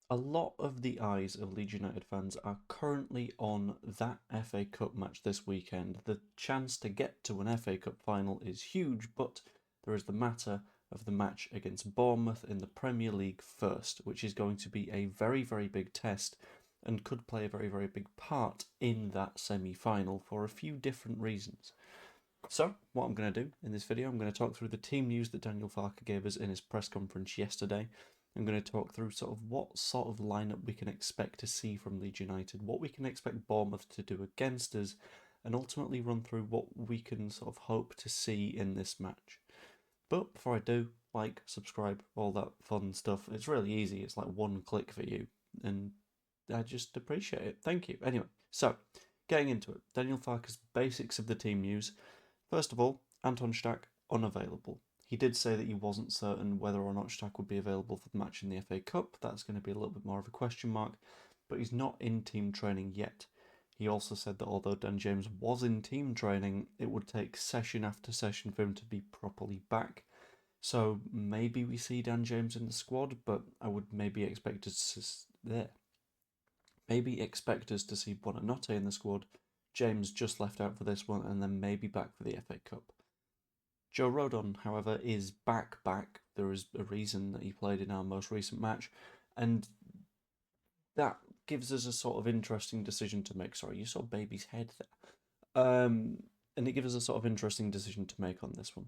A lot of the eyes of Leeds United fans are currently on that FA Cup match this weekend. The chance to get to an FA Cup final is huge, but there is the matter of the match against Bournemouth in the Premier League first, which is going to be a very, very big test and could play a very, very big part in that semi final for a few different reasons. So, what I'm going to do in this video, I'm going to talk through the team news that Daniel Farke gave us in his press conference yesterday. I'm going to talk through sort of what sort of lineup we can expect to see from Leeds United, what we can expect Bournemouth to do against us, and ultimately run through what we can sort of hope to see in this match. But before I do, like, subscribe, all that fun stuff. It's really easy. It's like one click for you, and I just appreciate it. Thank you. Anyway, so getting into it, Daniel Farke's basics of the team news. First of all, Anton Stack unavailable. He did say that he wasn't certain whether or not Stack would be available for the match in the FA Cup. That's going to be a little bit more of a question mark, but he's not in team training yet. He also said that although Dan James was in team training, it would take session after session for him to be properly back. So maybe we see Dan James in the squad, but I would maybe expect us to see Buonanotte in the squad. James just left out for this one, and then maybe back for the FA Cup. Joe Rodon, however, is back. There is a reason that he played in our most recent match, and that gives us a sort of interesting decision to make. Sorry, you saw baby's head there. And it gives us a sort of interesting decision to make on this one.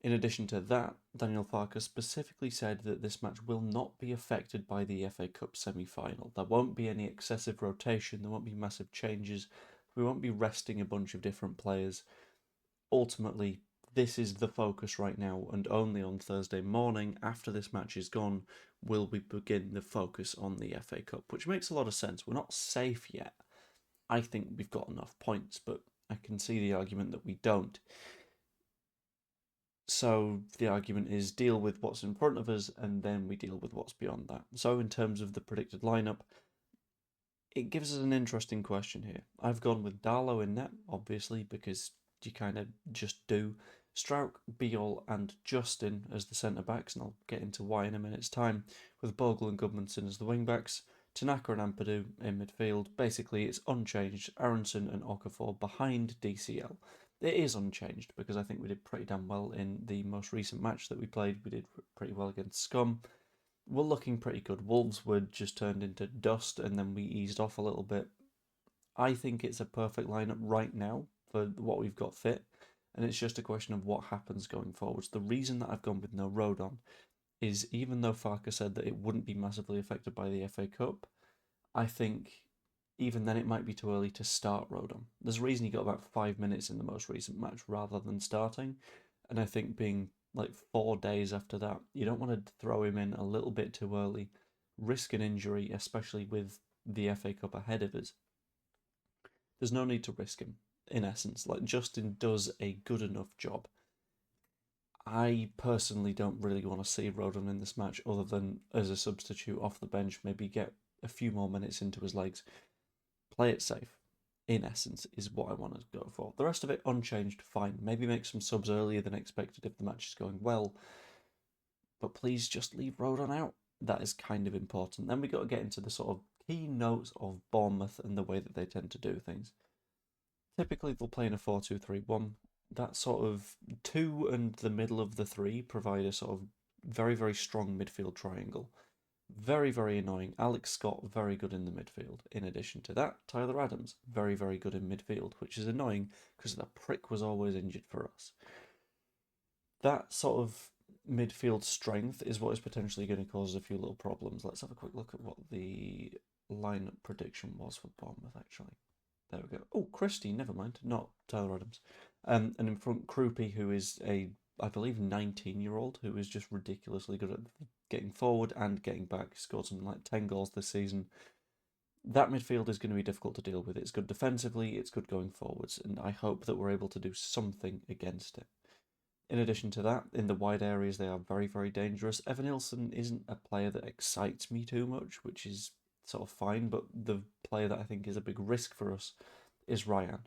In addition to that, Daniel Farke specifically said that this match will not be affected by the FA Cup semi-final. There won't be any excessive rotation, there won't be massive changes, we won't be resting a bunch of different players. Ultimately, this is the focus right now, and only on Thursday morning, after this match is gone, will we begin the focus on the FA Cup, which makes a lot of sense. We're not safe yet. I think we've got enough points, but I can see the argument that we don't. So the argument is deal with what's in front of us, and then we deal with what's beyond that. So in terms of the predicted lineup, it gives us an interesting question here. I've gone with Darlow in net, obviously, because you kind of just do. Strauch, Beale, and Justin as the centre backs, and I'll get into why in a minute's time, with Bogle and Goodmanson as the wing backs. Tanaka and Ampadu in midfield. Basically, it's unchanged. Aronson and Okafor behind DCL. It is unchanged because I think we did pretty damn well in the most recent match that we played. We did pretty well against Scum. We're looking pretty good. Wolves were just turned into dust and then we eased off a little bit. I think it's a perfect lineup right now for what we've got fit, and it's just a question of what happens going forwards. The reason that I've gone with no Rodon is even though Farke said that it wouldn't be massively affected by the FA Cup, I think even then it might be too early to start Rodon. There's a reason he got about 5 minutes in the most recent match rather than starting, and I think being like 4 days after that, you don't want to throw him in a little bit too early, risk an injury, especially with the FA Cup ahead of us. There's no need to risk him, in essence. Like, Justin does a good enough job. I personally don't really want to see Rodon in this match other than as a substitute off the bench, maybe get a few more minutes into his legs. Play it safe, in essence, is what I want to go for. The rest of it, unchanged, fine. Maybe make some subs earlier than expected if the match is going well, but please just leave Rodon out. That is kind of important. Then we got to get into the sort of key notes of Bournemouth and the way that they tend to do things. Typically, they'll play in a 4-2-3-1. That sort of two and the middle of the three provide a sort of very, very strong midfield triangle. Very, very annoying. Alex Scott, very good in the midfield. In addition to that, Tyler Adams, very, very good in midfield, which is annoying because the prick was always injured for us. That sort of midfield strength is what is potentially going to cause a few little problems. Let's have a quick look at what the lineup prediction was for Bournemouth, actually. There we go. Oh, Christie, never mind, not Tyler Adams. And in front, Krupi, who is I believe, 19-year-old who is just ridiculously good at getting forward and getting back. He scored something like 10 goals this season. That midfield is going to be difficult to deal with. It's good defensively, it's good going forwards, and I hope that we're able to do something against it. In addition to that, in the wide areas, they are very, very dangerous. Evan Nilsson isn't a player that excites me too much, which is sort of fine, but the player that I think is a big risk for us is Ryan.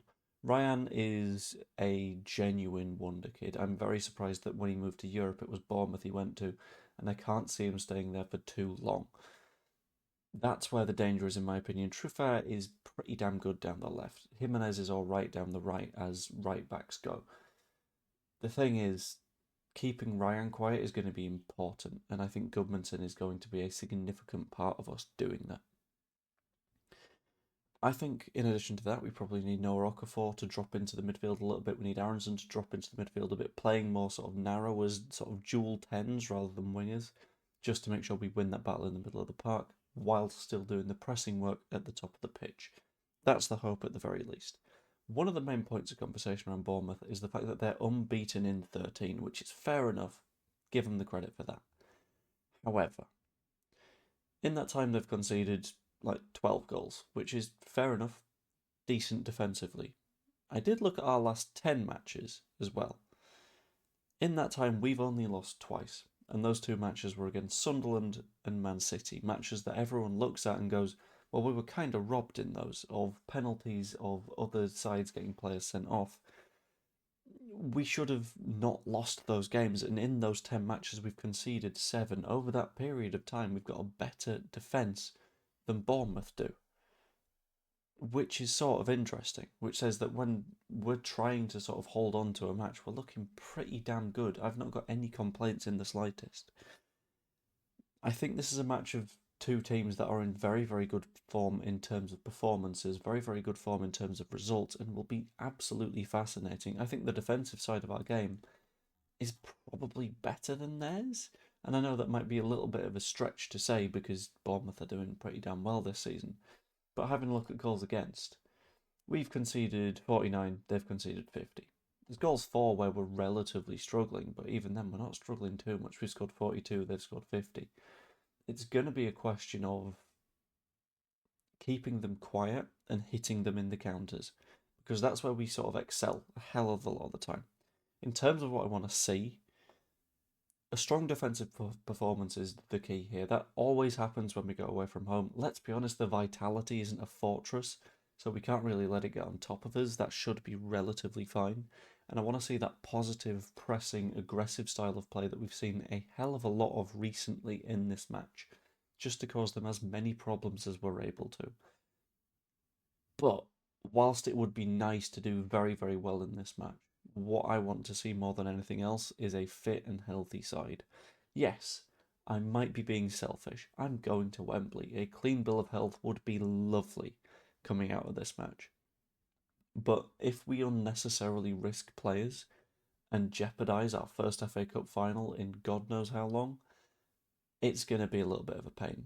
Ryan is a genuine wonder kid. I'm very surprised that when he moved to Europe, it was Bournemouth he went to, and I can't see him staying there for too long. That's where the danger is, in my opinion. Truffert is pretty damn good down the left. Jimenez is all right down the right as right backs go. The thing is, keeping Ryan quiet is going to be important, and I think Gudmundsson is going to be a significant part of us doing that. I think, in addition to that, we probably need Noah Okafor to drop into the midfield a little bit. We need Aronson to drop into the midfield a bit, playing more sort of narrow as sort of dual tens rather than wingers, just to make sure we win that battle in the middle of the park, while still doing the pressing work at the top of the pitch. That's the hope at the very least. One of the main points of conversation around Bournemouth is the fact that they're unbeaten in 13, which is fair enough. Give them the credit for that. However, in that time they've conceded like 12 goals, which is fair enough, decent defensively. I did look at our last 10 matches as well. In that time, we've only lost twice, and those two matches were against Sunderland and Man City, matches that everyone looks at and goes, well, we were kind of robbed in those, of penalties, of other sides getting players sent off. We should have not lost those games, and in those 10 matches, we've conceded 7. Over that period of time, we've got a better defence than Bournemouth do, which is sort of interesting, which says that when we're trying to sort of hold on to a match, we're looking pretty damn good. I've not got any complaints in the slightest. I think this is a match of two teams that are in very, very good form in terms of performances, very, very good form in terms of results, and will be absolutely fascinating. I think the defensive side of our game is probably better than theirs. And I know that might be a little bit of a stretch to say because Bournemouth are doing pretty damn well this season. But having a look at goals against, we've conceded 49, they've conceded 50. There's goals for where we're relatively struggling, but even then we're not struggling too much. We've scored 42, they've scored 50. It's going to be a question of keeping them quiet and hitting them in the counters, because that's where we sort of excel a hell of a lot of the time. In terms of what I want to see, a strong defensive performance is the key here. That always happens when we go away from home. Let's be honest, the vitality isn't a fortress, so we can't really let it get on top of us. That should be relatively fine. And I want to see that positive, pressing, aggressive style of play that we've seen a hell of a lot of recently in this match, just to cause them as many problems as we're able to. But whilst it would be nice to do very, very well in this match, what I want to see more than anything else is a fit and healthy side. Yes, I might be being selfish. I'm going to Wembley. A clean bill of health would be lovely coming out of this match. But if we unnecessarily risk players and jeopardise our first FA Cup final in God knows how long, it's going to be a little bit of a pain.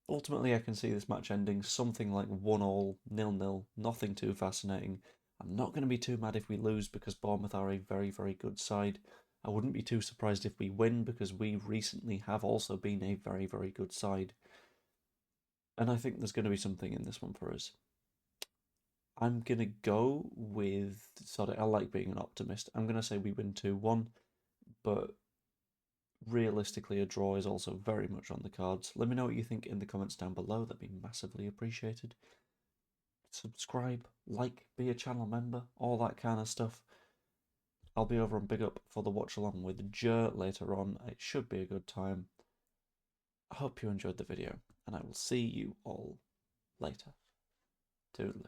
Ultimately, I can see this match ending something like 1-1, 0-0, nothing too fascinating. I'm not going to be too mad if we lose because Bournemouth are a very, very good side. I wouldn't be too surprised if we win because we recently have also been a very, very good side. And I think there's going to be something in this one for us. I'm going to go with, sorry, I like being an optimist. I'm going to say we win 2-1, but realistically, a draw is also very much on the cards. Let me know what you think in the comments down below. That'd be massively appreciated. Subscribe, like, be a channel member, all that kind of stuff. I'll be over on Big Up for the watch along with Jer later on. It should be a good time. I hope you enjoyed the video, and I will see you all later. Toodaloo.